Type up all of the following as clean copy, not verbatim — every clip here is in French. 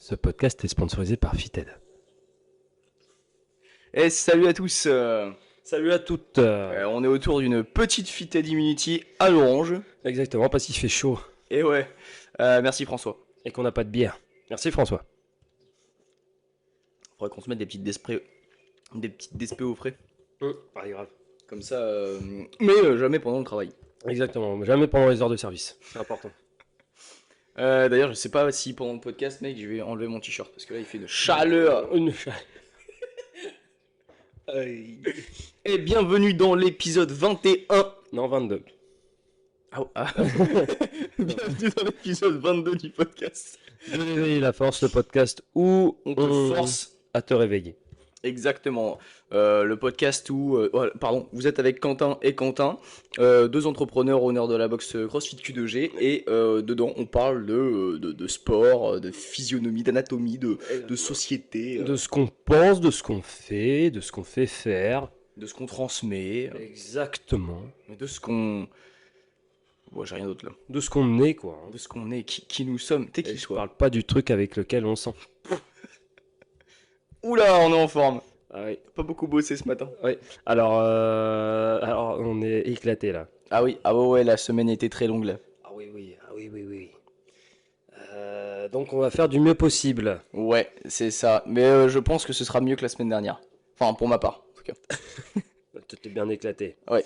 Ce podcast est sponsorisé par Fitted. Et salut à tous, Salut à toutes. on est autour d'une petite Fitted Immunity à l'orange. Exactement, parce qu'il fait chaud Et ouais, merci François. et qu'on n'a pas de bière. Merci François. Faudrait qu'on se mette des petites DSP au frais. Pas grave. Comme ça, mais jamais pendant le travail. Exactement, jamais pendant les heures de service. C'est important. D'ailleurs, je sais pas si pendant le podcast, mec, je vais enlever mon t-shirt parce que là il fait une chaleur. Et bienvenue dans l'épisode 21. Non, 22. Bienvenue dans l'épisode 22 du podcast. De réveiller la force, le podcast où On te force. à te réveiller. Exactement. Le podcast où... vous êtes avec Quentin et Quentin, deux entrepreneurs honneurs de la boxe CrossFit Q2G, et dedans on parle de sport, de physionomie, d'anatomie, de société, De ce qu'on pense, de ce qu'on fait, de ce qu'on fait faire. de ce qu'on transmet, Exactement. de ce qu'on... Bon, j'ai rien d'autre là. De ce qu'on est, quoi. De ce qu'on est, qui nous sommes, t'es Et qui je toi? parle pas du truc avec lequel on sent. Oula, on est en forme. Ah oui. Pas beaucoup bossé ce matin. Alors on est éclaté là. Ah oui, ouais, la semaine était très longue là. Ah oui. Donc on va faire du mieux possible. Ouais, c'est ça. Mais je pense que ce sera mieux que la semaine dernière. Enfin, pour ma part, en tout cas. Tu t'es bien éclaté. Ouais.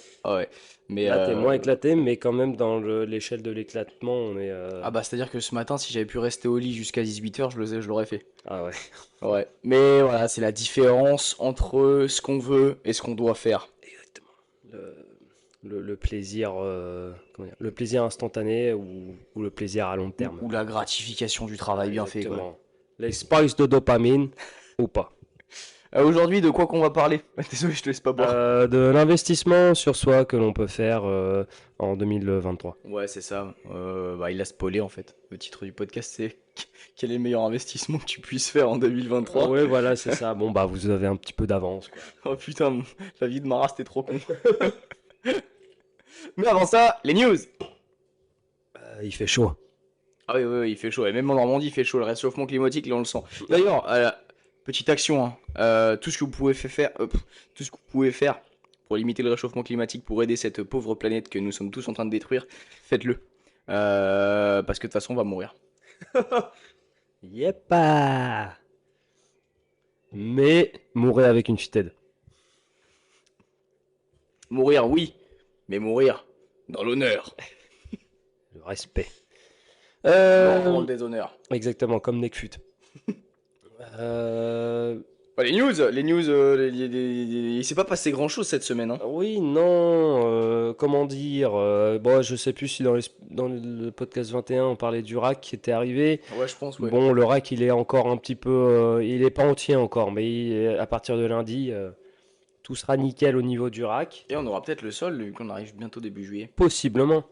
Mais Là t'es moins éclaté, mais quand même dans l'échelle de l'éclatement, on est... Ah bah c'est-à-dire que ce matin, si j'avais pu rester au lit jusqu'à 18h, je l'aurais fait. Ah ouais. Ouais. Mais voilà, c'est la différence entre ce qu'on veut et ce qu'on doit faire. Exactement. Le plaisir, le plaisir instantané ou le plaisir à long terme. Ou la gratification du travail bien fait, quoi. Exactement. Les spikes de dopamine ou pas. Aujourd'hui, de quoi qu'on va parler? Désolé, je te laisse pas boire. De l'investissement sur soi que l'on peut faire en 2023. Ouais, c'est ça. Il a spoilé en fait. Le titre du podcast, c'est quel est le meilleur investissement que tu puisses faire en 2023? Ouais, voilà, c'est ça. Bon, bah, vous avez un petit peu d'avance, quoi. Oh putain, la vie de Mara, c'était trop con. Mais avant ça, les news. Il fait chaud. Ah oui, il fait chaud. Et même en Normandie, il fait chaud. Le réchauffement climatique, là, on le sent. D'ailleurs, petite action, hein. Tout ce que vous pouvez faire pour limiter le réchauffement climatique, pour aider cette pauvre planète que nous sommes tous en train de détruire, faites-le. Parce que de toute façon, on va mourir. Yepa. Mais mourir avec une fitted. Mourir, oui, mais mourir dans l'honneur. Le respect. Dans le déshonneur. Exactement, comme Nekfut. Les news, il s'est pas passé grand chose cette semaine. Hein. Oui, non, comment dire, bon, je sais plus si dans le podcast 21 on parlait du rack qui était arrivé. Ouais, je pense, ouais. Bon, le rack il est encore un petit peu, il est pas entier encore, mais à partir de lundi, tout sera nickel au niveau du rack. Et on aura peut-être le sol vu qu'on arrive bientôt début juillet. Possiblement.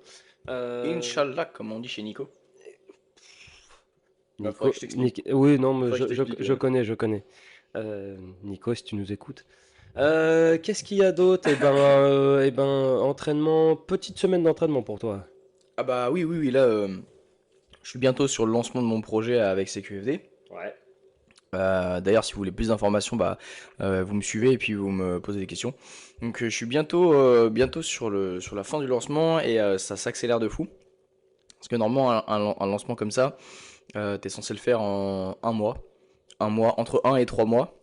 Inch'Allah, comme on dit chez Nico. Oui, non, mais Faudrait que je connais. Nico, si tu nous écoutes. Qu'est-ce qu'il y a d'autre? Eh ben, entraînement, petite semaine d'entraînement pour toi. Ah bah oui, là, je suis bientôt sur le lancement de mon projet avec CQFD. Ouais. D'ailleurs, si vous voulez plus d'informations, vous me suivez et puis vous me posez des questions. Donc, je suis bientôt sur la fin du lancement et ça s'accélère de fou. Parce que normalement, un lancement comme ça, t'es censé le faire en un mois, entre 1 et 3 mois.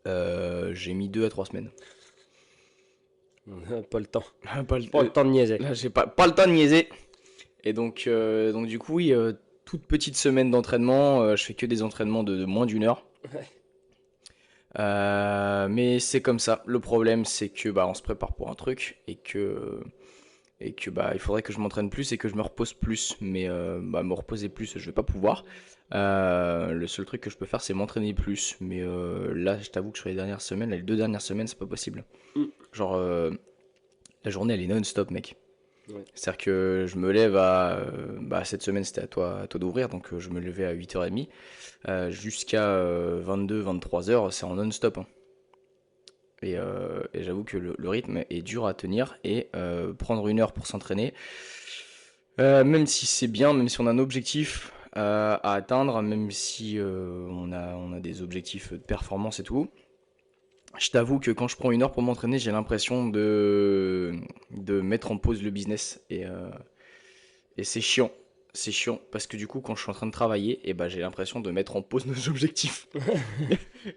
J'ai mis 2 à 3 semaines. Pas le temps. Pas le temps de niaiser. Là, j'ai pas le temps de niaiser. Et donc du coup, oui, toute petite semaine d'entraînement. Je fais que des entraînements de moins d'une heure. Ouais. Mais c'est comme ça. Le problème, c'est que on se prépare pour un truc et que il faudrait que je m'entraîne plus et que je me repose plus. Mais me reposer plus, je vais pas pouvoir. Le seul truc que je peux faire, c'est m'entraîner plus. Mais là, je t'avoue que sur les dernières semaines, les 2 dernières semaines, c'est pas possible. Genre, la journée, elle est non-stop, mec. Ouais. C'est-à-dire que je me lève cette semaine, c'était à toi d'ouvrir, donc je me levais à 8h30. Jusqu'à 22-23h, c'est en non-stop. Hein. Et j'avoue que le rythme est dur à tenir. Et prendre une heure pour s'entraîner, même si c'est bien, même si on a un objectif, à atteindre, même si on a des objectifs de performance et tout. Je t'avoue que quand je prends 1 heure pour m'entraîner, j'ai l'impression de mettre en pause le business. Et c'est chiant. C'est chiant parce que du coup, quand je suis en train de travailler, et ben, j'ai l'impression de mettre en pause nos objectifs.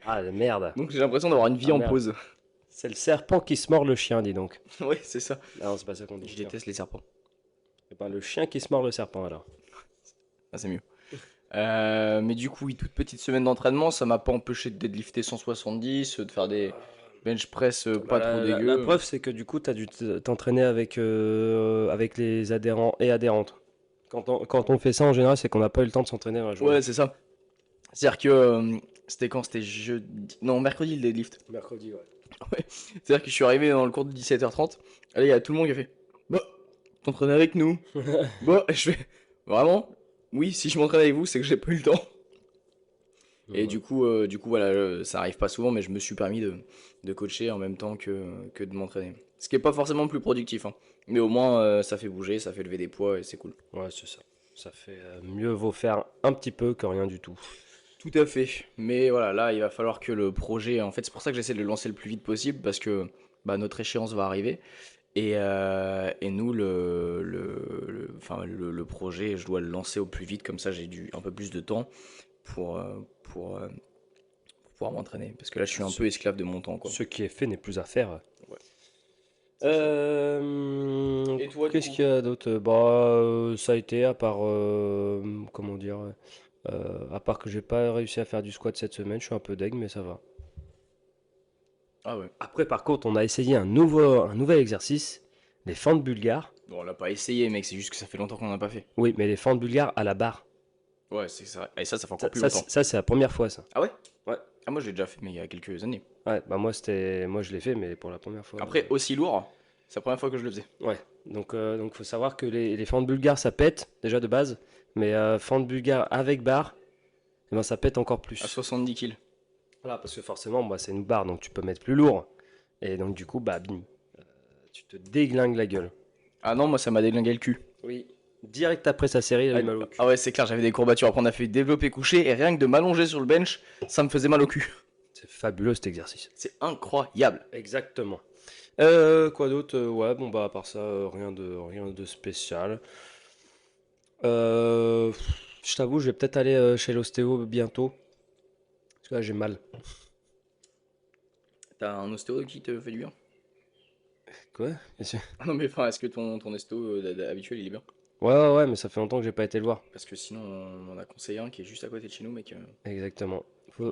Ah, merde. Donc j'ai l'impression d'avoir une vie Ah, en merde. pause. C'est le serpent qui se mord le chien, dis donc. Ouais, c'est ça. Ah non, c'est pas ça qu'on dit. Je Tiens. déteste les serpents. Eh ben, le chien qui se mord le serpent, alors. Ah, c'est mieux. Mais du coup, oui, toute petite semaine d'entraînement, ça m'a pas empêché de deadlifter 170, de faire des bench press Bah, pas trop la dégueu. preuve, c'est que du coup, tu as dû t'entraîner avec les adhérents et adhérentes. Quand on fait ça, en général, c'est qu'on n'a pas eu le temps de s'entraîner dans la journée. Ouais, c'est ça. C'est-à-dire que c'était quand? C'était jeudi. Non, mercredi le deadlift. Mercredi, ouais. Ouais. C'est-à-dire que je suis arrivé dans le cours de 17h30. Allez, il y a tout le monde qui a fait. Bah, t'entraînes avec nous? Bah, je fais. Vraiment? Oui, si je m'entraîne avec vous, c'est que j'ai pas eu le temps. Et Ouais. du coup, voilà, ça arrive pas souvent, mais je me suis permis de coacher en même temps que de m'entraîner. Ce qui est pas forcément le plus productif, hein. Mais au moins, ça fait bouger, ça fait lever des poids et c'est cool. Ouais, c'est ça. Ça fait mieux vaut faire un petit peu que rien du tout. Tout à fait. Mais voilà, là, il va falloir que le projet. En fait, c'est pour ça que j'essaie de le lancer le plus vite possible parce que bah, notre échéance va arriver. Et nous, enfin, le projet, je dois le lancer au plus vite. Comme ça, j'ai un peu plus de temps pour, euh, pour, euh, pour pouvoir m'entraîner. Parce que là, je suis un peu esclave de mon temps, quoi. Ce qui est fait n'est plus à faire. Ouais. C'est ça. Et toi, du Qu'est-ce coup? qu'il y a d'autre? Bah, ça a été, à part, comment dire, à part que j'ai pas réussi à faire du squat cette semaine, je suis un peu deg, mais ça va. Ah ouais. Après, par contre, on a essayé un nouvel exercice, les fentes bulgares. Bon, on l'a pas essayé, mec. C'est juste que ça fait longtemps qu'on en a pas fait. Oui, mais les fentes bulgares à la barre. Ouais, c'est ça. Et ça fait Ça, encore plus longtemps. ça, c'est la première fois, ça. Ah ouais? Ouais. Ah, moi, je l'ai déjà fait, mais il y a quelques années. Ouais, bah moi je l'ai fait, mais pour la première fois. Après, aussi lourd, c'est la première fois que je le faisais. Ouais, donc faut savoir que les fentes bulgares ça pète déjà de base, mais fentes bulgares avec barre, eh ben, ça pète encore À plus. 70 kills. Voilà, parce que forcément, bah, c'est une barre, donc tu peux mettre plus lourd. Et donc du coup, bah bim, tu te déglingues la gueule. Ah non, moi, ça m'a déglingué le cul. Oui. Direct après sa série, il avait mal au cul. Ah ouais, c'est clair, j'avais des courbatures. Après, on a fait développer coucher et rien que de m'allonger sur le bench, ça me faisait mal au cul. C'est fabuleux cet exercice. C'est incroyable. Exactement. Quoi d'autre? Ouais, bon bah à part ça, rien de spécial. Euh, je t'avoue, je vais peut-être aller chez l'ostéo bientôt. Parce que là, j'ai mal. T'as un ostéo qui te fait du bien? Quoi? Qu'est-ce que- Ah non, mais enfin, est-ce que ton ostéo habituel, il est bien? Ouais, mais ça fait longtemps que j'ai pas été le voir. Parce que sinon, on en a conseillé un qui est juste à côté de chez nous, mec. Exactement.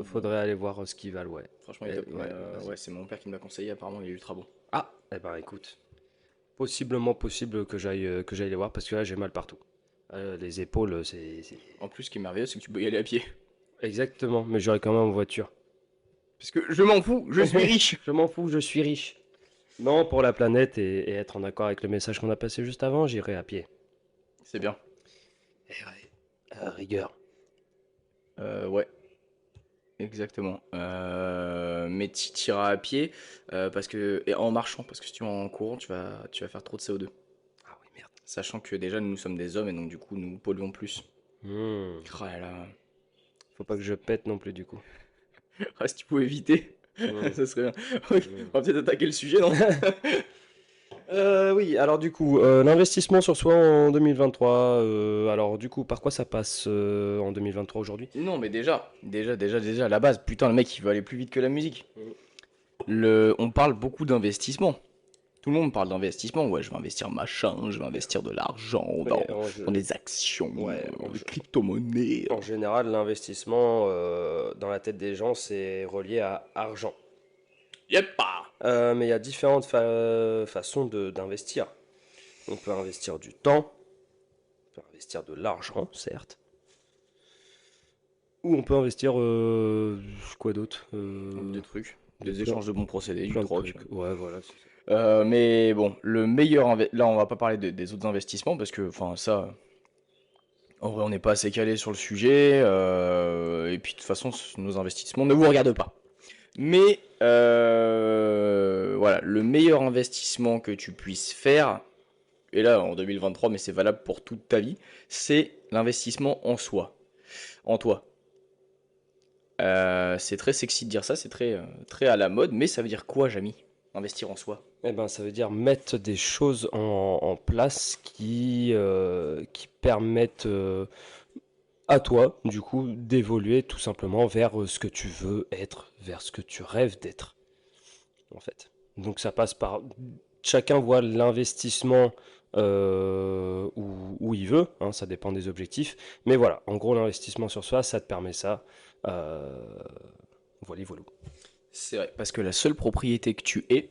Faudrait aller voir ce qu'ils valent, ouais. Franchement, il est top. Ouais, Mais, vas-y. ouais, c'est mon père qui me l'a conseillé. Apparemment, il est ultra bon. Ah, eh ben écoute, possible que j'aille les voir parce que là j'ai mal partout. Les épaules, En plus, ce qui est merveilleux, c'est que tu peux y aller à pied. Exactement, mais j'aurai quand même en voiture. Parce que je m'en fous, je suis riche. Je m'en fous, je suis riche. Non, pour la planète et être en accord avec le message qu'on a passé juste avant, j'irai à pied. C'est bien. Eh ouais, à rigueur. Ouais. Exactement. Mais tu iras à pied et en marchant, parce que si tu vas en courant, tu vas faire trop de CO2. Ah oui, merde. Sachant que déjà nous sommes des hommes et donc du coup nous polluons plus. Hmm. Oh là là. Faut pas que je pète non plus du coup. Ah, si tu pouvais éviter, Hmm. ça serait bien. Ok, on va peut-être attaquer le sujet, non? Oui, alors du coup, l'investissement sur soi en 2023, alors du coup, par quoi ça passe en 2023 aujourd'hui? Non, mais déjà, à la base, putain, le mec il veut aller plus vite que la musique. Mm. On parle beaucoup d'investissement. Tout le monde parle d'investissement. Ouais, je vais investir machin, je vais investir de l'argent dans, Mais dans des actions, ouais, des crypto-monnaies. en général, l'investissement dans la tête des gens, c'est relié à argent. Yep. Mais il y a différentes façons d'investir. On peut investir du temps, on peut investir de l'argent, certes, ou on peut investir quoi d'autre? Des trucs, des des échanges de bons procédés, du plein de troc. trucs. Ouais, voilà, c'est ça. Mais bon, là on va pas parler des autres investissements parce que, enfin, ça, en vrai, on n'est pas assez calé sur le sujet. Et puis de toute façon, nos investissements ne vous regardent pas. Mais voilà, le meilleur investissement que tu puisses faire, et là en 2023, mais c'est valable pour toute ta vie, c'est l'investissement en soi. en toi. C'est très sexy de dire ça, c'est très à la mode, mais ça veut dire quoi, Jamy? Investir en soi. Eh ben, ça veut dire mettre des choses en place qui permettent à toi, du coup, d'évoluer tout simplement vers ce que tu veux être, vers ce que tu rêves d'être, en fait. Donc ça passe par... Chacun voit l'investissement où il veut, hein, ça dépend des objectifs. Mais voilà, en gros, l'investissement sur soi, ça te permet ça. Euh, voilà, voilà. C'est vrai, parce que la seule propriété que tu aies,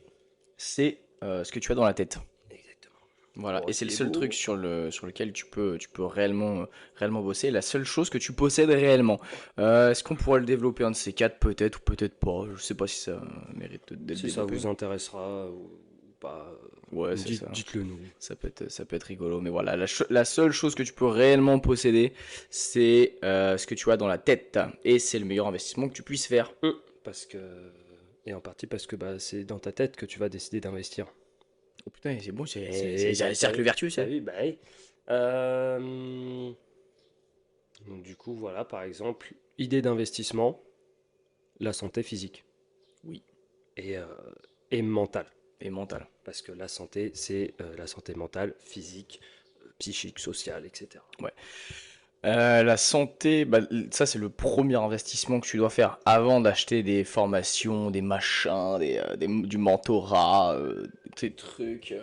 c'est ce que tu as dans la tête. Exactement. Voilà, Oh, et c'est le c'est seul truc beau. sur lequel tu peux réellement bosser, la seule chose que tu possèdes réellement. Est-ce qu'on pourrait le développer un de ces quatre, peut-être ou peut-être pas? Je sais pas si ça mérite d'être Si ça développé. vous intéressera ou pas, Ouais, c'est ça. dites-le nous. Ça peut être rigolo, mais voilà, la seule chose que tu peux réellement posséder, c'est ce que tu as dans la tête, et c'est le meilleur investissement que tu puisses faire. Parce que... Et en partie parce que bah, c'est dans ta tête que tu vas décider d'investir. Oh putain, c'est bon, c'est Bah, un cercle vertueux, ça. t'as vu, bah oui. Euh, donc, du coup, voilà, par exemple, idée d'investissement, la santé physique Oui, et, et mentale. et mental. Parce que la santé, c'est la santé mentale, physique, psychique, sociale, etc. Ouais. La santé, bah, ça c'est le premier investissement que tu dois faire avant d'acheter des formations, des machins, du mentorat, des trucs.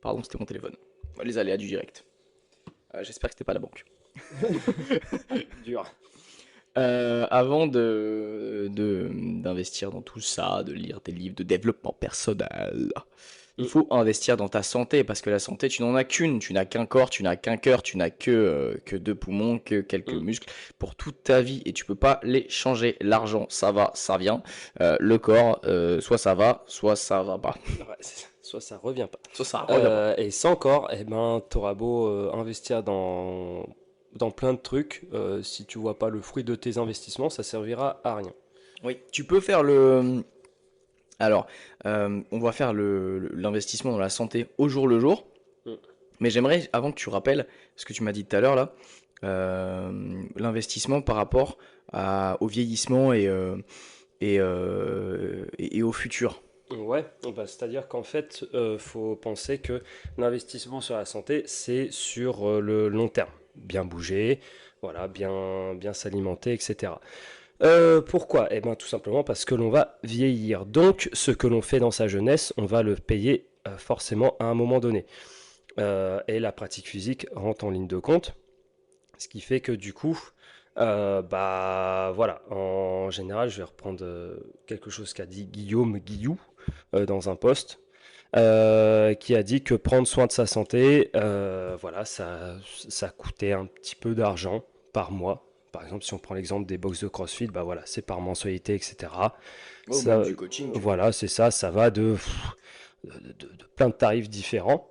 Pardon, c'était mon téléphone. Les aléas du direct. J'espère que c'était pas la banque. Dur. Avant d'investir dans tout ça, de lire des livres de développement personnel, il Mm. faut investir dans ta santé parce que la santé, tu n'en as qu'une. Tu n'as qu'un corps, tu n'as qu'un cœur, tu n'as que deux poumons, que quelques Mm. muscles pour toute ta vie et tu peux pas les changer. L'argent, ça va, ça vient. Le corps, soit ça va, soit ça va pas. Ouais, soit ça revient pas. Soit ça revient pas. Et sans corps, eh ben, t'auras beau investir dans plein de trucs, si tu vois pas le fruit de tes investissements, ça servira à rien. Oui, tu peux faire le. Alors, on va faire l'investissement dans la santé au jour le jour. Mm. Mais j'aimerais, avant que tu rappelles ce que tu m'as dit tout à l'heure là, l'investissement par rapport au vieillissement et au futur. Ouais, bah, c'est-à-dire qu'en fait, faut penser que l'investissement sur la santé, c'est sur le long terme. Bien bouger, voilà, bien s'alimenter, etc. Pourquoi? Eh bien, tout simplement parce que l'on va vieillir. Donc, ce que l'on fait dans sa jeunesse, on va le payer forcément à un moment donné. Et la pratique physique rentre en ligne de compte, ce qui fait que du coup, bah voilà, en général, je vais reprendre quelque chose qu'a dit Guillaume Guillou dans un post, qui a dit que prendre soin de sa santé, voilà, ça coûtait un petit peu d'argent par mois. Par exemple, si on prend l'exemple des box de CrossFit, bah voilà, c'est par mensualité, etc. Oh, même Ça, du coaching. voilà, c'est ça, ça va de plein de tarifs différents.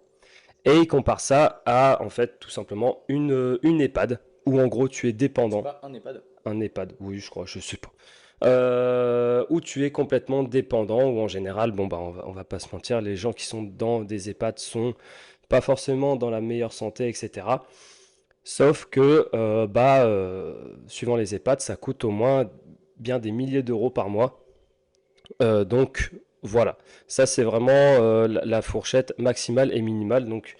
Et il compare ça à, en fait, tout simplement une EHPAD, où en gros tu es C'est dépendant. pas un EHPAD. Un EHPAD, oui, je crois, je sais pas. Où tu es complètement dépendant, où en général, bon, bah, on va pas se mentir, les gens qui sont dans des EHPAD sont pas forcément dans la meilleure santé, etc. Sauf que, suivant les EHPAD, ça coûte au moins bien des milliers d'euros par mois. Donc, voilà. Ça, c'est vraiment la fourchette maximale et minimale. Donc,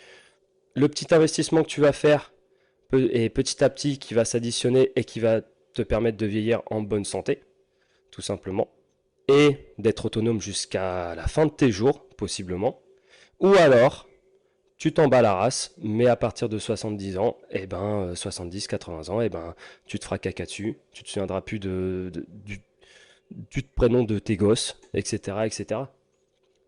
le petit investissement que tu vas faire et petit à petit qui va s'additionner et qui va te permettre de vieillir en bonne santé, tout simplement, et d'être autonome jusqu'à la fin de tes jours, possiblement. Ou alors, tu t'en bats la race, mais à partir de 70 ans, 70-80 ans, tu te feras caca dessus, tu te souviendras plus du prénom de tes gosses, etc., etc.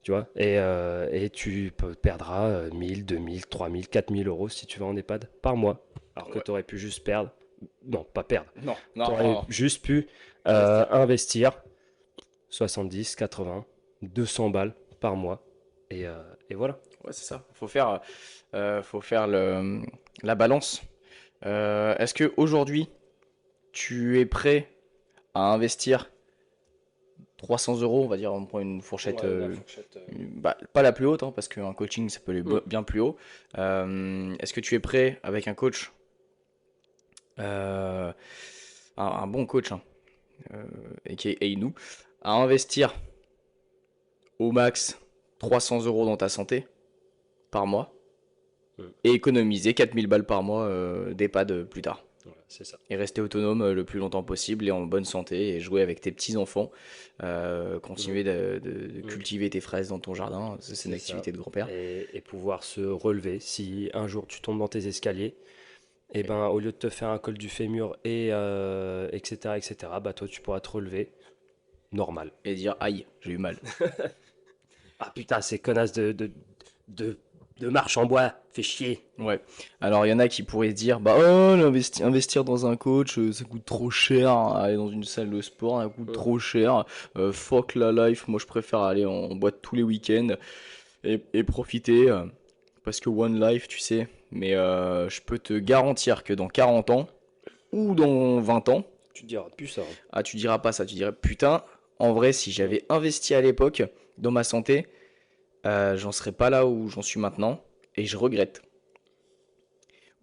Tu vois, et tu perdras 1000, 2000, 3000, 4000 euros si tu vas en EHPAD par mois. Alors que Ouais. tu aurais pu juste perdre. Non, pas perdre. Non, Tu non, aurais non. juste pu Investir. investir 70, 80, 200 balles par mois. Et voilà. Ouais, c'est ça. Faut faire la balance. Est-ce que aujourd'hui, tu es prêt à investir 300 euros, on va dire, on prend une fourchette, Ouais, la fourchette. bah, pas la plus haute, hein, parce qu'un coaching, ça peut aller Mm. bien plus haut. Est-ce que tu es prêt avec un coach Euh, un bon coach, hein, aka nous, à investir au max 300 euros dans ta santé par mois Mm. et économiser 4000 balles par mois d'EHPAD plus tard. Voilà, c'est ça. Et rester autonome le plus longtemps possible et en bonne santé et jouer avec tes petits-enfants, Mm. continuer de Mm. cultiver tes fraises dans ton jardin, ça, c'est une C'est ça. activité de grand-père. Et pouvoir se relever. Si un jour tu tombes dans tes escaliers, et ben au lieu de te faire un col du fémur et etc., bah toi tu pourras te relever normal. Et dire aïe, j'ai eu mal. Ah putain, ces connasses de, de marche en bois, fait chier. Ouais. Alors il y en a qui pourraient se dire bah oh investir dans un coach ça coûte trop cher, aller dans une salle de sport ça coûte Mm. trop cher, fuck la life, moi je préfère aller en boîte tous les week-ends et profiter parce que one life tu sais. Mais je peux te garantir que dans 40 ans ou dans 20 ans, Tu te diras plus ça, hein. ah tu diras pas ça, tu dirais putain en vrai si Mm. j'avais investi à l'époque dans ma santé, j'en serais pas là où j'en suis maintenant et je regrette.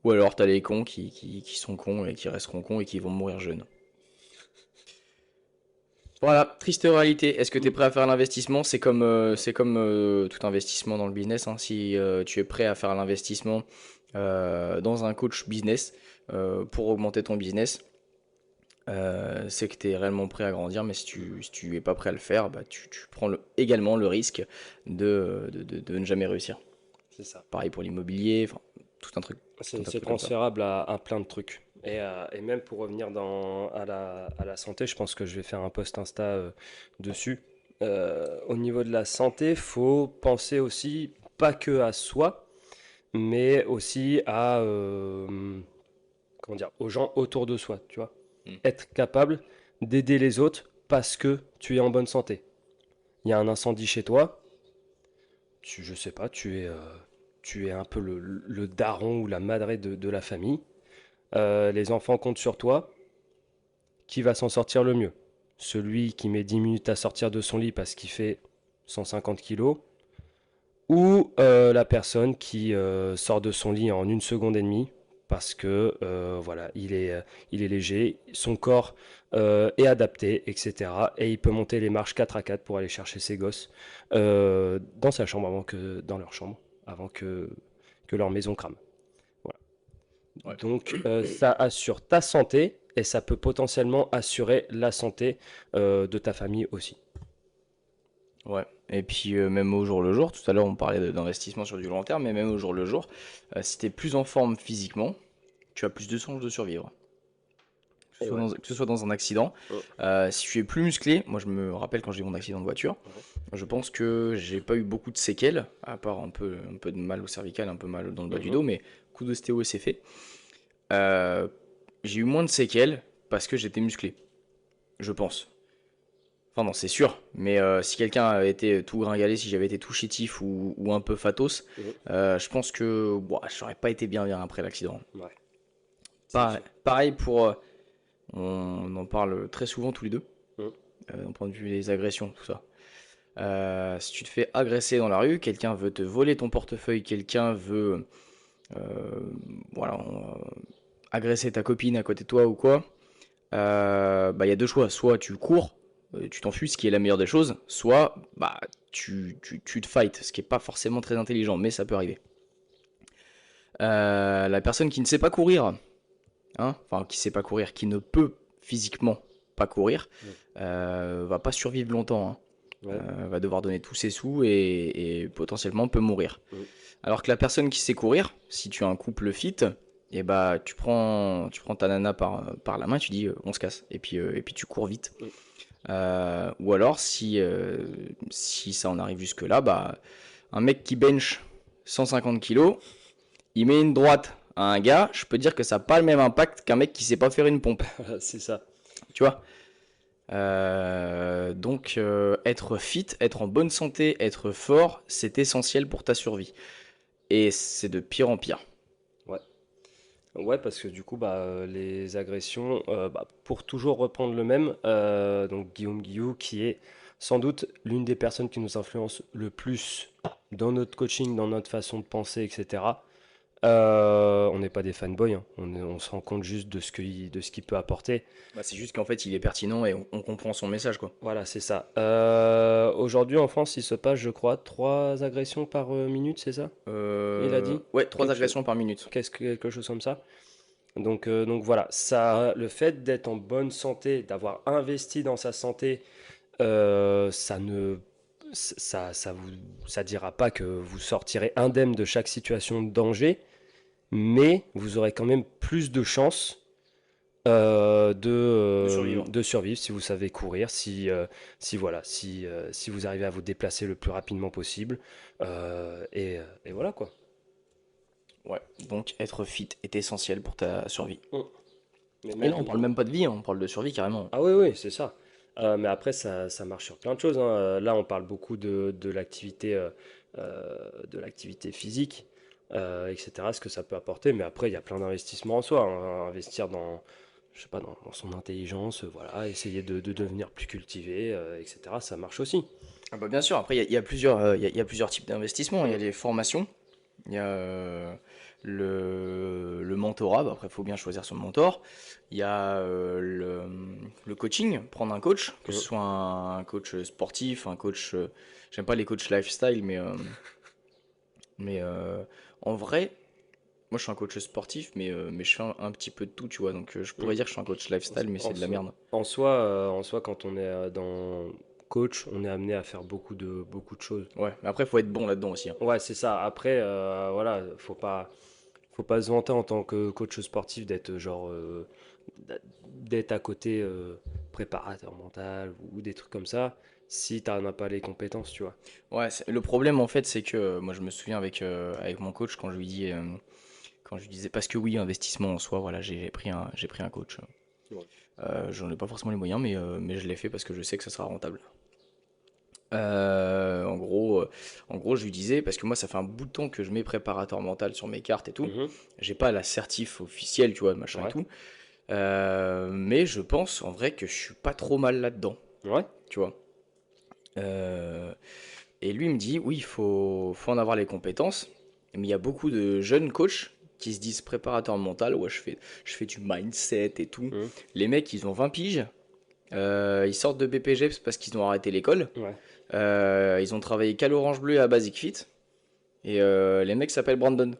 Ou alors t'as les cons qui sont cons et qui resteront cons et qui vont mourir jeunes. Voilà, triste réalité. Est-ce que tu es Mm. prêt à faire l'investissement? C'est comme tout investissement dans le business, hein. Si tu es prêt à faire l'investissement dans un coach business pour augmenter ton business, c'est que tu es réellement prêt à grandir. Mais si tu es pas prêt à le faire, bah, tu prends également le risque de ne jamais réussir. C'est ça. Pareil pour l'immobilier, enfin, tout un truc, tout un tas de C'est trucs comme ça. transférable à plein de trucs. Et même pour revenir à la santé, je pense que je vais faire un post Insta dessus. Au niveau de la santé, faut penser aussi pas que à soi, mais aussi à comment dire, aux gens autour de soi, tu vois. Mm. Être capable d'aider les autres parce que tu es en bonne santé. Il y a un incendie chez toi, je sais pas, tu es un peu le daron ou la madré de la famille. Les enfants comptent sur toi. Qui va s'en sortir le mieux? Celui qui met 10 minutes à sortir de son lit parce qu'il fait 150 kilos, ou la personne qui sort de son lit en 1 seconde et demie parce que voilà, il est léger, son corps est adapté, etc. Et il peut monter les marches 4 à 4 pour aller chercher ses gosses dans sa chambre dans leur chambre avant que leur maison crame. Voilà. Ouais. Donc ça assure ta santé et ça peut potentiellement assurer la santé de ta famille aussi. Ouais. Et puis même au jour le jour, tout à l'heure on parlait d'investissement sur du long terme, mais même au jour le jour, si tu es plus en forme physiquement, tu as plus de chances de survivre. Et ouais. Que ce soit dans un accident, Mm. si tu es plus musclé, moi je me rappelle quand j'ai eu mon accident de voiture, Ouais. je pense que j'ai pas eu beaucoup de séquelles, à part un peu de mal au cervical, un peu mal dans le bas du Mhm. dos, mais coup d'ostéo et c'est fait. Euh, j'ai eu moins de séquelles parce que j'étais musclé, je pense. Enfin non, c'est sûr, mais si quelqu'un avait été tout gringalé, si j'avais été tout chétif ou un peu fatos, Mhm. je pense que bon, j'aurais pas été bien après l'accident. Ouais, c'est Pareil, sûr. pareil pour, on en parle très souvent tous les deux, Mhm. d'un point de vue des agressions, tout ça. Si tu te fais agresser dans la rue, quelqu'un veut te voler ton portefeuille, quelqu'un veut euh, voilà, agresser ta copine à côté de toi ou quoi, bah, il y a deux choix. Soit tu cours, tu t'enfuis, ce qui est la meilleure des choses, soit bah, tu te fights, ce qui est pas forcément très intelligent, mais ça peut arriver. La personne qui ne sait pas courir, hein, enfin qui sait pas courir, qui ne peut physiquement pas courir, Mhm. va pas survivre longtemps, hein. Ouais. Va devoir donner tous ses sous et potentiellement peut mourir. Mhm. Alors que la personne qui sait courir, si tu as un couple fit, et bah tu prends ta nana par la main, tu dis on se casse, et puis tu cours vite. Mhm. Ou alors si ça en arrive jusque là, bah un mec qui bench 150 kilos, il met une droite à un gars, je peux dire que ça n'a pas le même impact qu'un mec qui sait pas faire une pompe, C'est ça. tu vois. Donc être fit, être en bonne santé, être fort, c'est essentiel pour ta survie. Et c'est de pire en pire. Ouais. Ouais, parce que du coup, bah, les agressions, bah, pour toujours reprendre le même, donc Guillaume Guillou, qui est sans doute l'une des personnes qui nous influence le plus dans notre coaching, dans notre façon de penser, etc. On n'est pas des fanboys, hein. On se rend compte juste de ce qu'il peut apporter. Bah, c'est juste qu'en fait, il est pertinent et on comprend son message, quoi. Voilà, c'est ça. Aujourd'hui, en France, il se passe, je crois, 3 agressions par minute, c'est ça? Il a dit? Ouais, 3 Quelque, agressions par minute. quelque chose comme ça. Donc voilà, ça, le fait d'être en bonne santé, d'avoir investi dans sa santé, ça ne, ça dira pas que vous sortirez indemne de chaque situation de danger, mais vous aurez quand même plus de chances De survivre. de survivre si vous savez courir, si voilà, si vous arrivez à vous déplacer le plus rapidement possible, et voilà quoi. Ouais, donc être fit est essentiel pour ta survie. Mm. Mais Et même là, on parle même pas de vie, hein, on parle de survie carrément. ah oui, oui, c'est ça. Mais après, ça marche sur plein de choses, hein. Là, on parle beaucoup de l'activité physique, etc., ce que ça peut apporter. Mais après, il y a plein d'investissements en soi, hein. Investir dans, je sais pas, dans son intelligence, voilà, essayer de devenir plus cultivé, etc., ça marche aussi. Ah bah bien sûr, après, il y a plusieurs, il y a plusieurs types d'investissements. Il y a Mm. les formations, il y a le mentorat, bah après, il faut bien choisir son mentor. Il y a le coaching, prendre un coach, que ce Mm. soit un coach sportif, un coach. J'aime pas les coachs lifestyle, mais en vrai, moi je suis un coach sportif, mais je fais un petit peu de tout, tu vois. Donc je pourrais Mm. dire que je suis un coach lifestyle, mais c'est En de la soi, merde. quand on est dans coach, on est amené à faire beaucoup de choses. Ouais, mais après, il faut être bon là-dedans aussi, hein. Ouais, c'est ça. Après, voilà, faut pas se vanter en tant que coach sportif d'être genre, d'être à côté préparateur mental ou des trucs comme ça, si t'en as pas les compétences, tu vois. Ouais, le problème en fait, c'est que moi je me souviens avec mon coach quand je lui dis, quand je lui disais, parce que oui, investissement en soi, voilà, j'ai pris un coach. Ouais. J'en ai pas forcément les moyens, mais je l'ai fait parce que je sais que ça sera rentable. En gros, je lui disais, parce que moi ça fait un bout de temps que je mets préparateur mental sur mes cartes et tout, Mhm. j'ai pas la certif officielle, tu vois, machin et Ouais. tout, mais je pense en vrai que je suis pas trop mal là-dedans, Ouais. tu vois. Euh, Et lui il me dit, oui, faut en avoir les compétences, mais il y a beaucoup de jeunes coachs qui se disent préparateur mental, ouais, je fais du mindset et tout. Mhm. Les mecs, ils ont 20 piges, ils sortent de BPG parce qu'ils ont arrêté l'école, Ouais. ils ont travaillé qu'à l'Orange Bleu et à Basic Fit, et les mecs s'appellent Brandon.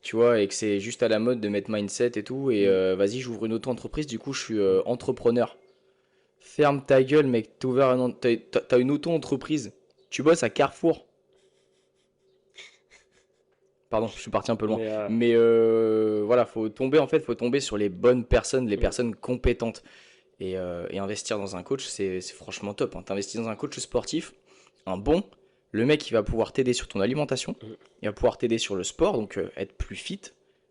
Tu vois, et que c'est juste à la mode de mettre mindset et tout, et Mhm. vas-y, j'ouvre une auto-entreprise, du coup, je suis entrepreneur. Ferme ta gueule, mec, t'as une auto-entreprise. Tu bosses à Carrefour. Pardon, je suis parti un peu loin. Mais Mais voilà, faut tomber sur les bonnes personnes, les mhm. personnes compétentes. Et investir dans un coach, c'est franchement top, hein. T'investis dans un coach sportif, un bon, le mec il va pouvoir t'aider sur ton alimentation, Mhm. il va pouvoir t'aider sur le sport, donc être plus fit,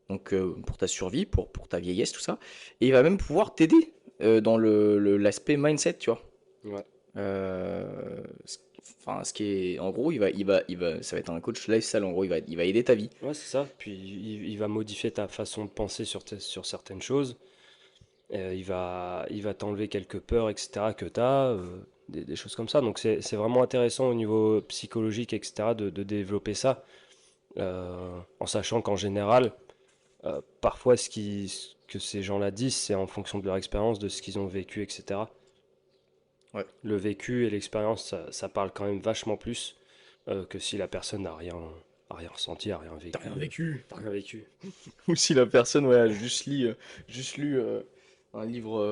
donc pour ta survie, pour ta vieillesse, tout ça. Et il va même pouvoir t'aider dans l'aspect mindset, tu vois. Ouais. Enfin, ce qui est, en gros, ça va être un coach lifestyle, en gros, il va aider ta vie. Ouais, c'est ça. Puis il va modifier ta façon de penser sur certaines choses. Il va t'enlever quelques peurs, etc., que tu as, des choses comme ça. Donc c'est vraiment intéressant au niveau psychologique, etc., de développer ça, en sachant qu'en général, parfois ce que ces gens-là disent, c'est en fonction de leur expérience, de ce qu'ils ont vécu, etc. Ouais. Le vécu et l'expérience, ça parle quand même vachement plus que si la personne a rien ressenti, a rien T'as rien vécu. vécu. T'as rien vécu. Ou si la personne ouais, a juste lu un livre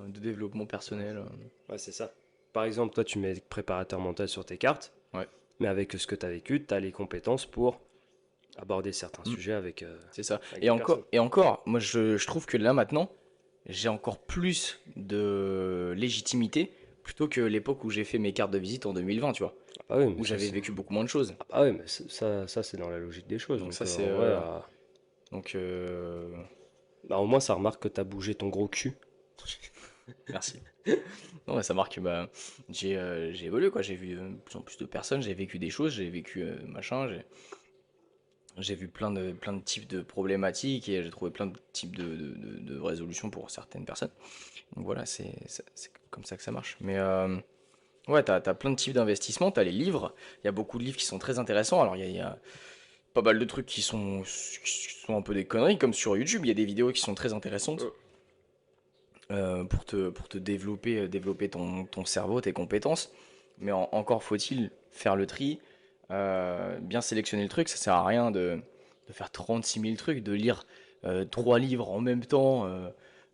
de développement personnel. Ouais, c'est ça. Par exemple, toi, tu mets préparateur mental sur tes cartes, Ouais. mais avec ce que tu as vécu, tu as les compétences pour aborder certains Mm, sujets c'est ça. avec des personnes. Et encore, moi je trouve que là maintenant, j'ai encore plus de légitimité plutôt que l'époque où j'ai fait mes cartes de visite en 2020, tu vois, Ah bah oui, mais où ça, j'avais c'est... vécu beaucoup moins de choses. Ah bah oui, mais ça c'est dans la logique des choses. Donc Donc, ça c'est en vrai, donc bah, au moins, ça remarque que tu as bougé ton gros cul. merci. Non, mais ça marque que bah, j'ai évolué quoi, j'ai vu de plus en plus de personnes, j'ai vécu des choses, j'ai vécu machin, j'ai vu plein de types de problématiques et j'ai trouvé plein de types de résolutions pour certaines personnes. Donc voilà, c'est comme ça que ça marche. Mais ouais, t'as plein de types d'investissements, t'as les livres, il y a beaucoup de livres qui sont très intéressants. Alors pas mal de trucs qui sont un peu des conneries, comme sur YouTube, il y a des vidéos qui sont très intéressantes pour te développer ton cerveau, tes compétences. Mais encore faut-il faire le tri, bien sélectionner le truc. Ça sert à rien de faire 36 000 trucs, de lire 3 livres en même temps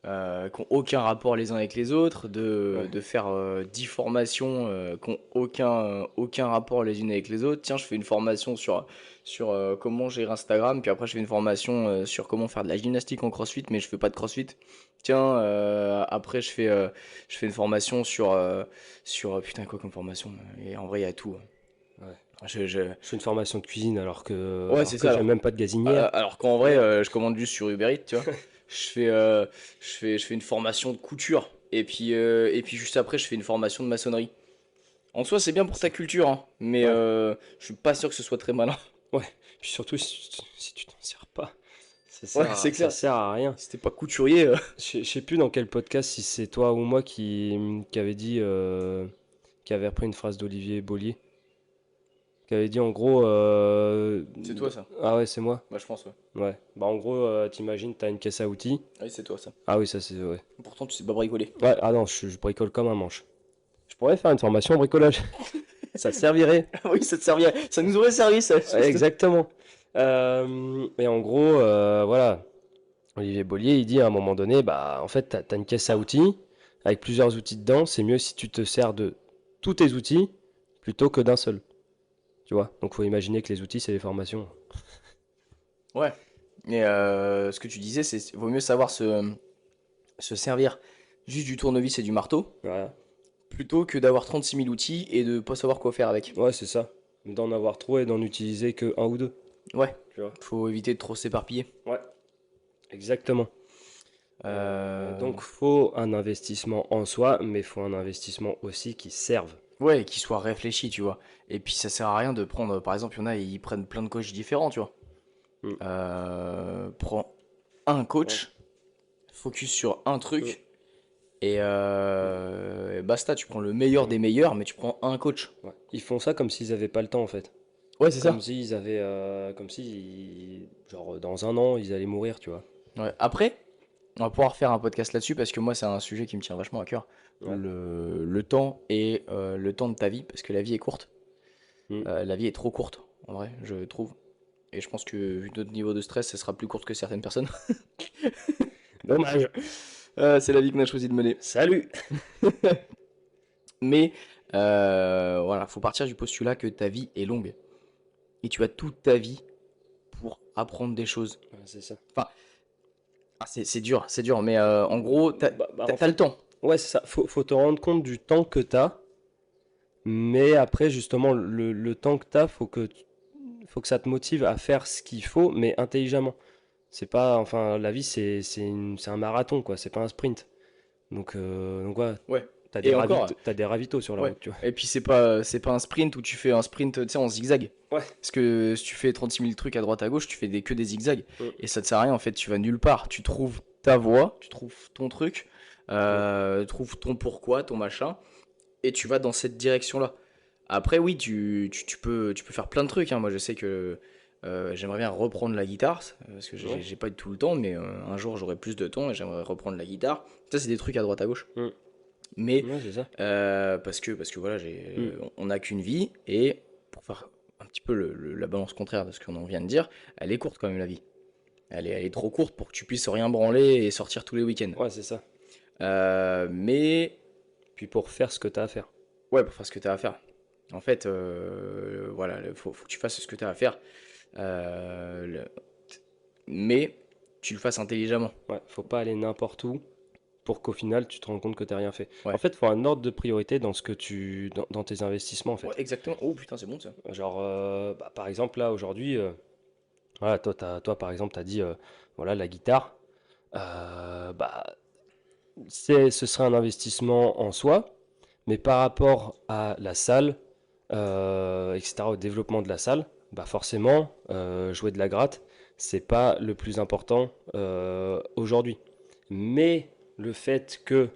qui n'ont aucun rapport les uns avec les autres, Ouais. de faire 10 formations qui n'ont aucun rapport les unes avec les autres. Tiens, je fais une formation sur comment gérer Instagram, puis après je fais une formation sur comment faire de la gymnastique en CrossFit, mais je fais pas de CrossFit. Tiens, après je fais une formation putain, quoi comme formation? Et en vrai, il y a tout. Ouais. Je, je- Je fais une formation de cuisine Ouais, alors c'est que ça. j'ai même pas de gazinière. Alors qu'en vrai, Mais je commande juste sur Uber Eats, tu vois. Je fais une formation de couture. Et puis juste après, je fais une formation de maçonnerie. En soi, c'est bien pour ta culture, hein, mais ouais, je suis pas sûr que ce soit très malin. ouais. Puis surtout, si tu t'en sers pas, Ouais, c'est ça clair. sert à rien. Si t'es pas couturier. Je sais plus dans quel podcast, si c'est toi ou moi qui avait dit, qui avait repris une phrase d'Olivier Bollier, qui avait dit en gros, C'est toi, ça. ah ouais, c'est moi. Bah, je pense, ouais. Ouais. Bah en gros, t'imagines, t'as une caisse à outils. Oui, c'est toi, ça. Ah oui, ça c'est ouais. Pourtant, tu sais pas bricoler. Ouais, ah non, je bricole comme un manche. Je pourrais faire une formation en bricolage. Ça te servirait. Oui, ça te servirait. Ça nous aurait servi, ça. Ouais, exactement. Et en gros, voilà, Olivier Bollier, il dit à un moment donné, bah en fait, t'as une caisse à outils avec plusieurs outils dedans. C'est mieux si tu te sers de tous tes outils plutôt que d'un seul. Tu vois? Donc faut imaginer que les outils, c'est les formations. Ouais. Mais ce que tu disais, c'est vaut mieux savoir se servir juste du tournevis et du marteau Voilà. plutôt que d'avoir 36 000 outils et de pas savoir quoi faire avec. Ouais, c'est ça. D'en avoir trop et d'en utiliser que un ou deux. Ouais, Tu vois? faut éviter de trop s'éparpiller. Ouais, exactement. Euh, Donc faut un investissement en soi, mais faut un investissement aussi qui serve. Ouais, qu'il soit réfléchi, tu vois. Et puis ça sert à rien de prendre, par exemple, il y en a, ils prennent plein de coachs différents, tu vois. Mm. Prends un Ouais. coach, focus sur un Mm. truc, et basta, tu prends le meilleur Mm. des meilleurs, mais tu prends un coach. Ouais. Ils font ça comme s'ils avaient pas le temps en fait. Ouais, c'est Comme ça. s'ils avaient, genre dans un an, ils allaient mourir, tu vois. Ouais. Après, on va pouvoir faire un podcast là-dessus parce que moi, c'est un sujet qui me tient vachement à cœur. Ouais. Le temps et le temps de ta vie, parce que la vie est courte. Mm. La vie est trop courte, en vrai, je trouve. Et je pense que vu notre niveau de stress, ça sera plus courte que certaines personnes. Dommage. C'est la vie qu'on a choisi de mener. Salut. Mais voilà, faut partir du postulat que ta vie est longue. Et tu as toute ta vie pour apprendre des choses. Ouais, c'est ça. Enfin, c'est dur, mais en gros, En t'as le fait, temps. ouais, c'est ça. Faut te rendre compte du temps que t'as, mais après, justement, le temps que t'as, faut que ça te motive à faire ce qu'il faut, mais intelligemment. C'est pas, enfin, la vie, c'est un marathon, quoi. C'est pas un sprint. Donc ouais, Ouais. Et encore, t'as des ravitaux sur la ouais. route, tu vois. Et puis c'est pas un sprint où tu fais un sprint, tu sais, en zigzag. Ouais. Parce que si tu fais 36 000 trucs à droite à gauche, tu fais que des zigzags. Mm. Et ça te sert à rien, en fait, tu vas nulle part. Tu trouves ta voie, tu trouves ton truc, Mm. trouves ton pourquoi, ton machin, et tu vas dans cette direction-là. Après, oui, tu peux faire plein de trucs, hein. Moi, je sais que j'aimerais bien reprendre la guitare, parce que Ouais. j'ai pas eu tout le temps, mais un jour j'aurai plus de temps et j'aimerais reprendre la guitare. Ça, c'est des trucs à droite à gauche. Mm. Mais Ouais, c'est ça. parce que voilà, Mm. on n'a qu'une vie, et pour faire un petit peu la balance contraire de ce qu'on en vient de dire, elle est courte quand même la vie. Elle est trop courte pour que tu puisses rien branler et sortir tous les week-ends. Ouais, c'est ça. Mais Puis pour faire ce que t'as à faire. ouais, pour faire ce que tu as à faire. En fait, voilà, faut que tu fasses ce que tu as à faire. Euh, le- mais tu le fasses intelligemment. Ouais, faut pas aller n'importe où pour qu'au final tu te rends compte que t'as rien fait. En Ouais. fait, faut un ordre de priorité dans ce que dans tes investissements en Ouais, fait. exactement. Oh putain, c'est bon ça. Genre, bah, par exemple là aujourd'hui, voilà, toi par exemple t'as dit, voilà la guitare, bah ce serait un investissement en soi, mais par rapport à la salle, etc., au développement de la salle, bah forcément, jouer de la gratte, c'est pas le plus important aujourd'hui. Mais le fait que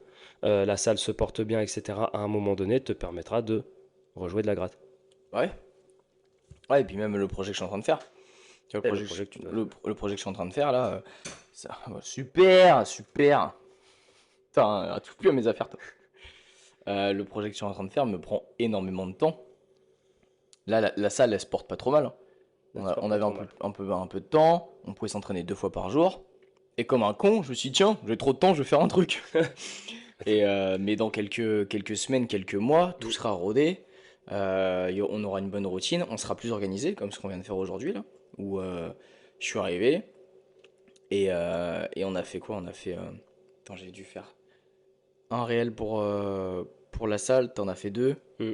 la salle se porte bien, etc., à un moment donné, te permettra de rejouer de la gratte. Ouais. Ouais, et puis même le projet que je suis en train de faire. Tu vois, Et le projet que tu dois faire. le projet que je suis en train de faire là, ça, super, super. Putain, touche plus à mes affaires, toi. Le projet que je suis en train de faire me prend énormément de temps. Là, la salle, elle se porte pas trop mal, hein. Ça se porte On pas avait trop mal. un peu de temps, on pouvait s'entraîner 2 fois par jour. Et comme un con, je me suis dit, tiens, j'ai trop de temps, je vais faire un truc. Mais dans quelques semaines, quelques mois, tout Mm. sera rodé. On aura une bonne routine, on sera plus organisé, comme ce qu'on vient de faire aujourd'hui, là. Où je suis arrivé et on a fait quoi? On a fait. Attends, j'ai dû faire un réel pour la salle, t'en as fait deux. Mm.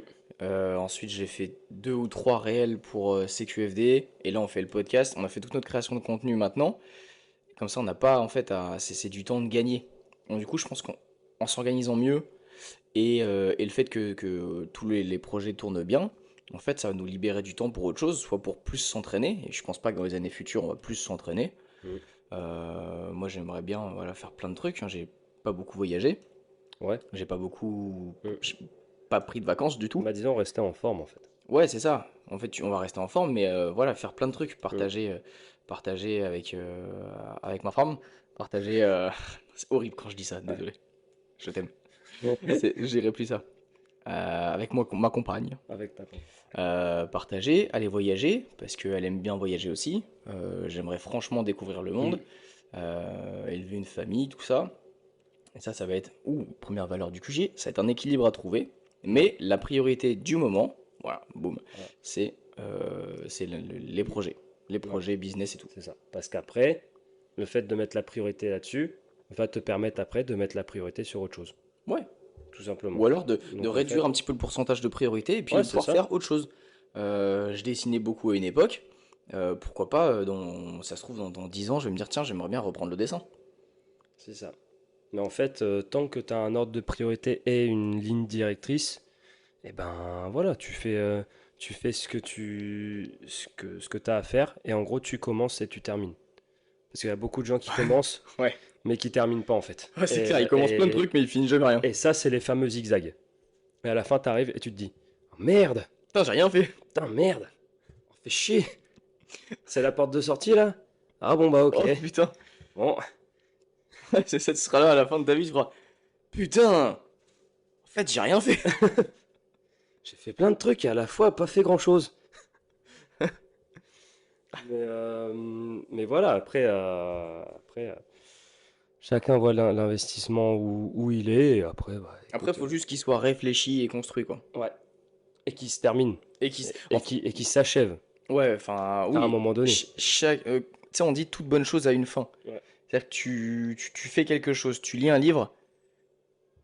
Ensuite, j'ai fait 2 ou 3 réels pour CQFD. Et là, on fait le podcast. On a fait toute notre création de contenu maintenant. Comme ça, on n'a pas, en fait, c'est du temps de gagner. Donc, du coup, je pense qu'en s'organisant mieux et le fait que tous les projets tournent bien, en fait, ça va nous libérer du temps pour autre chose, soit pour plus s'entraîner. Et je pense pas que dans les années futures, on va plus s'entraîner. Mm. Moi, j'aimerais bien voilà, faire plein de trucs, hein. J'ai pas beaucoup voyagé. Ouais. J'ai Mm. pas pris de vacances du tout. Bah, disons, rester en forme, en fait. Ouais, c'est ça. En fait, on va rester en forme, mais voilà, faire plein de trucs, Mm. partager avec ma femme, partager. C'est horrible quand je dis ça, Ouais. désolé. Je t'aime. Je dirais plus ça. Avec moi, ma compagne. Avec ta femme. Partager, aller voyager, parce qu'elle aime bien voyager aussi. J'aimerais franchement découvrir le monde, Mm. élever une famille, tout ça. Et ça va être, première valeur du QG, ça va être un équilibre à trouver. Mais la priorité du moment, voilà, boum, Ouais. c'est les projets. Les Ouais. projets, business et tout. C'est ça. Parce qu'après, le fait de mettre la priorité là-dessus va te permettre après de mettre la priorité sur autre chose. Ouais. Tout simplement. Ou alors de Donc en réduire un fait, petit peu le pourcentage de priorité et puis de ouais, c'est pouvoir ça. faire autre chose. Je dessinais beaucoup à une époque. Pourquoi pas, ça se trouve, dans 10 ans, je vais me dire, tiens, j'aimerais bien reprendre le dessin. C'est ça. Mais en fait, tant que tu as un ordre de priorité et une ligne directrice, et ben voilà, tu fais ce que tu as à faire et en gros, tu commences et tu termines. Parce qu'il y a beaucoup de gens qui commencent, Ouais. mais qui terminent pas en fait. Ouais, c'est clair, il commence plein de trucs, mais il finit jamais rien. Et ça, c'est les fameux zigzags. Mais à la fin, tu arrives et tu te dis, oh, merde, Putain, j'ai rien fait. putain, merde, on fait chier. C'est la porte de sortie là? Ah bon, bah ok. Oh putain. Bon, C'est ça, tu seras là à la fin de ta vie, tu feras, putain, en fait, j'ai rien fait. j'ai fait plein de trucs et à la fois pas fait grand-chose. Mais voilà, chacun voit l'investissement où il est, et après, bah, Après, écoute, faut juste qu'il soit réfléchi et construit, quoi. ouais. Et qui se termine, Et qui... et qui s'achève Ouais, enfin, à un oui. moment donné. Tu sais, on dit toute bonne chose a une fin. Ouais. C'est-à-dire que tu fais quelque chose, tu lis un livre,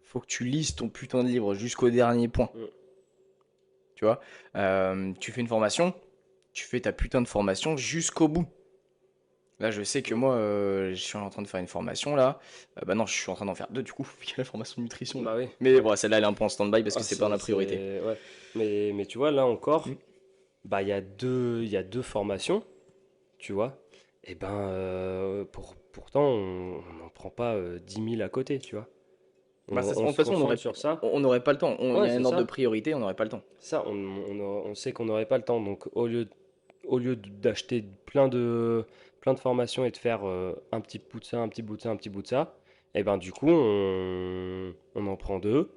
faut que tu lises ton putain de livre jusqu'au dernier point. Mm. Tu vois. Tu fais une formation, tu fais ta putain de formation jusqu'au bout. Là, je sais que moi, je suis en train de faire une formation là. Bah non, je suis en train d'en faire deux du coup, vu qu'il y a la formation de nutrition là. Bah oui. Mais bon, celle-là, elle est un peu en stand-by parce que Ah, c'est pas ma priorité. ouais. Mais tu vois, là encore, Mm. bah, il y a deux formations, tu vois. Et ben, pourtant, on n'en prend pas 10 000 à côté, tu vois. Bah, de On toute se façon, concentre sur ça. on n'aurait pas le temps. Il y Ouais, a c'est un ordre de ça. priorité, on n'aurait pas le temps. Ça, on sait qu'on n'aurait pas le temps. Donc, au lieu d'acheter plein de formations et de faire un petit bout de ça, un petit bout de ça, un petit bout de ça, et ben du coup, on en prend deux.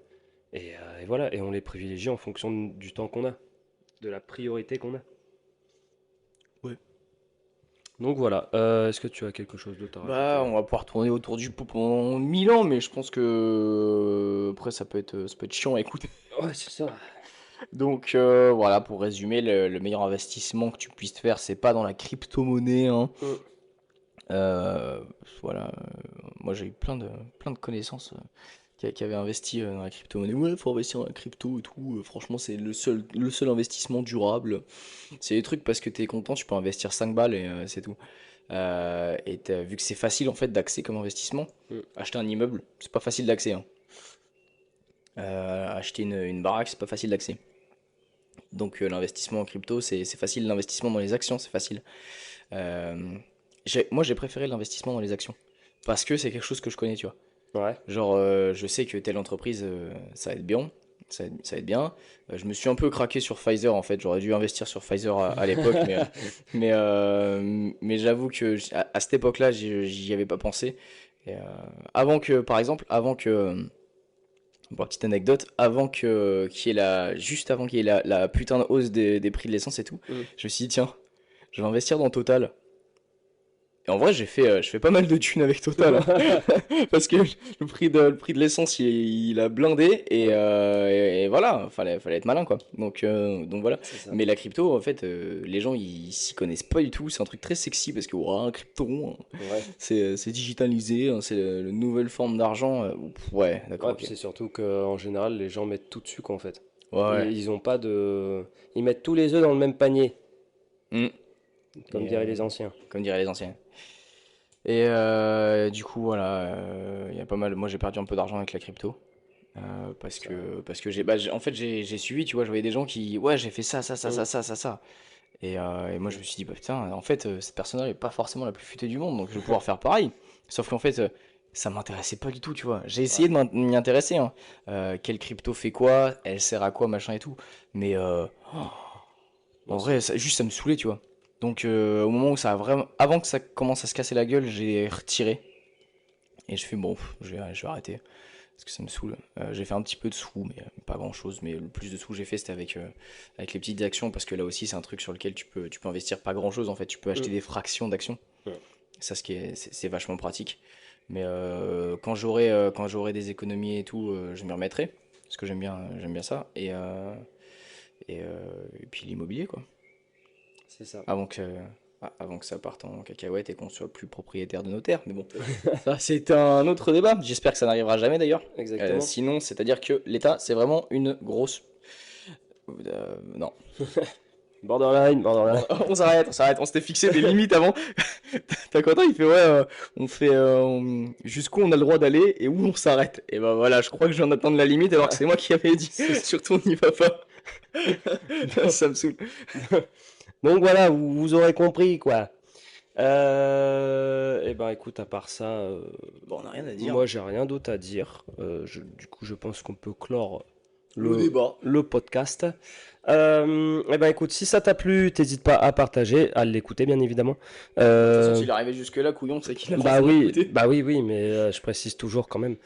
Et voilà, et on les privilégie en fonction du temps qu'on a, de la priorité qu'on a. Ouais. Donc voilà, est-ce que tu as quelque chose d'autre à Bah, rajouter? on va pouvoir tourner autour du pot pendant 1000 ans, mais je pense que après ça peut être chiant à écouter. Ouais, c'est ça. Donc voilà, pour résumer, le meilleur investissement que tu puisses faire, c'est pas dans la crypto-monnaie, hein. Mm. Euh, voilà, moi j'ai eu plein de connaissances qui avaient investi dans la crypto-monnaie. Ouais, faut investir dans la crypto et tout. Franchement, c'est le seul investissement durable. C'est des trucs parce que t'es content, tu peux investir 5 balles et c'est tout. Vu que c'est facile en fait d'accès comme investissement, Mm. acheter un immeuble, c'est pas facile d'accès, hein. Acheter une baraque, c'est pas facile d'accès. Donc l'investissement en crypto, c'est facile. L'investissement dans les actions, c'est facile. Euh, Moi, j'ai préféré l'investissement dans les actions. Parce que c'est quelque chose que je connais, tu vois. Ouais. Genre, je sais que telle entreprise, ça va être bien. ça va être bien. Je me suis un peu craqué sur Pfizer en fait. J'aurais dû investir sur Pfizer à l'époque, mais j'avoue que à cette époque-là, j'y avais pas pensé. Et, par exemple, pour la petite anecdote, juste avant qu'il y ait la putain de hausse des prix de l'essence et tout, Mm. je me suis dit, tiens, je vais investir dans Total. Et en vrai, je fais pas mal de thunes avec Total, hein. Parce que le prix de l'essence, il a blindé Ouais, et voilà, fallait être malin quoi. Donc voilà. c'est ça. Mais la crypto, en fait, les gens ils s'y connaissent pas du tout. C'est un truc très sexy parce que ouah, un crypto, hein, Ouais. c'est digitalisé, hein, c'est la nouvelle forme d'argent. Ouais, d'accord, Ouais, puis ok. c'est surtout qu'en général, les gens mettent tout dessus, quoi, en fait. Ouais, ouais. Ils ont pas de... Ils mettent tous les œufs dans le même panier, Hmm. comme Et, diraient les anciens. comme diraient les anciens. Et du coup, voilà, il y a pas mal. Moi, j'ai perdu un peu d'argent avec la crypto. Ça... Parce que en fait, j'ai suivi, tu vois, je voyais des gens qui, ouais, j'ai fait ça, ça, ça, Mm. ça, ça, ça, ça. Et moi, je me suis dit, bah putain, en fait, cette personne-là est pas forcément la plus futée du monde, donc je vais pouvoir faire pareil. Sauf qu'en fait, ça m'intéressait pas du tout, tu vois. J'ai Ouais. essayé de m'y intéresser, hein. Quelle crypto fait quoi, elle sert à quoi, machin et tout. Mais en Non, vrai, juste ça me saoulait, tu vois. Donc au moment où ça a vraiment, avant que ça commence à se casser la gueule, j'ai retiré. Et je fais bon, je vais arrêter parce que ça me saoule. J'ai fait un petit peu de sous, mais pas grand chose. Mais le plus de sous que j'ai fait, c'était avec les petites actions, parce que là aussi, c'est un truc sur lequel tu peux investir pas grand chose en fait. Tu peux acheter Mm. des fractions d'actions. Ouais. Ça, c'est vachement pratique. Mais quand j'aurai des économies et tout, je m'y remettrai. Parce que j'aime bien ça. Et puis l'immobilier, quoi. C'est ça. Avant que, avant que ça parte en cacahuète et qu'on soit plus propriétaire de nos terres. Mais bon, ça, c'est un autre débat. J'espère que ça n'arrivera jamais d'ailleurs. Exactement. Sinon, c'est-à-dire que l'État, c'est vraiment une grosse. Non. Borderline, borderline. On s'arrête. On s'était fixé des limites avant. T'as Quentin, il fait ouais, jusqu'où on a le droit d'aller et où on s'arrête. Et ben voilà, je crois que je viens d'atteindre la limite alors que c'est moi qui avais dit. Surtout, on n'y va pas. Ça me saoule. Donc voilà, vous aurez compris, quoi. Eh ben écoute, à part ça, Bon, on n'a rien à dire. moi j'ai rien d'autre à dire. Du coup, je pense qu'on peut clore Le débat. le podcast. Eh ben écoute, si ça t'a plu, t'hésites pas à partager, à l'écouter bien évidemment. De toute façon, Euh, s'il est arrivé jusque-là, couillon, c'est qu'il a Bah forcément oui, écouté. bah oui, oui, mais je précise toujours quand même.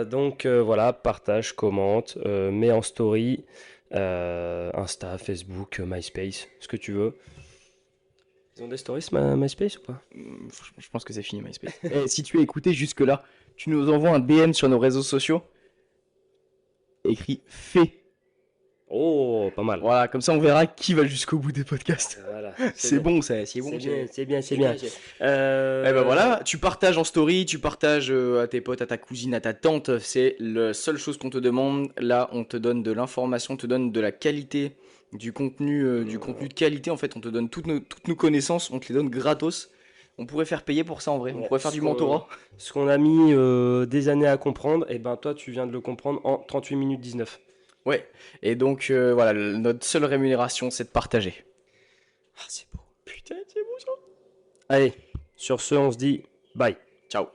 Donc voilà, partage, commente, mets en story, Insta, Facebook, MySpace, ce que tu veux. Ils ont des stories, MySpace ou pas? Je pense que c'est fini, MySpace. Et si tu as écouté jusque-là, tu nous envoies un DM sur nos réseaux sociaux, écrit fait. Oh, pas mal. Voilà, comme ça on verra qui va jusqu'au bout des podcasts. Voilà, C'est bien. bon, c'est bon. C'est bien, c'est bien, c'est c'est bien. carré. Eh ben voilà, tu partages en story, tu partages à tes potes, à ta cousine, à ta tante. C'est la seule chose qu'on te demande. Là, on te donne de l'information, on te donne de la qualité, du contenu de qualité. En fait, on te donne toutes nos connaissances, on te les donne gratos. On pourrait faire payer pour ça en vrai. On Ouais, pourrait faire du mentorat. ce qu'on a mis des années à comprendre, et ben toi tu viens de le comprendre en 38 minutes 19. Ouais. Et donc voilà, notre seule rémunération, c'est de partager. Ah, c'est beau. Putain, c'est beau ça. Allez, sur ce, on se dit bye. Ciao.